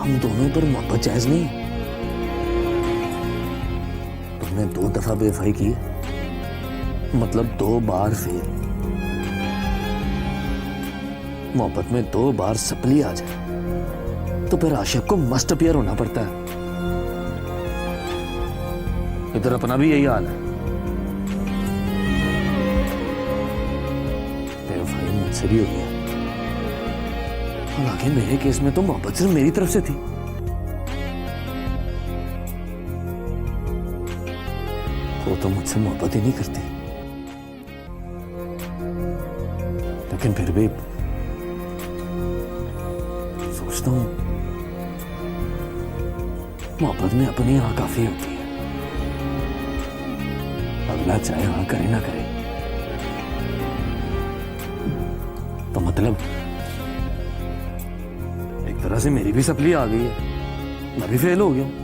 हम दोनों पर मोहब्बत जायज नहीं है। तुमने 2 दफा बेवफाई की, मतलब 2 बार फेल। मोहब्बत में 2 बार सपली आ जाए तो फिर आशिक को मस्ट अपियर होना पड़ता है। इधर अपना भी यही हाल है। बेवफाई मुझसे भी हुई है, हालांकि मेरे केस में तो मोहब्बत सिर्फ मेरी तरफ से थी। वो तो मुझसे मोहब्बत ही नहीं करती, लेकिन फिर भी सोचता हूं मोहब्बत में अपनी हाँ काफी होती है। अगला चाहे हाँ करे ना करे, तो मतलब एक तरह से मेरी भी सपली आ गई है, मैं भी फेल हो गया हूं।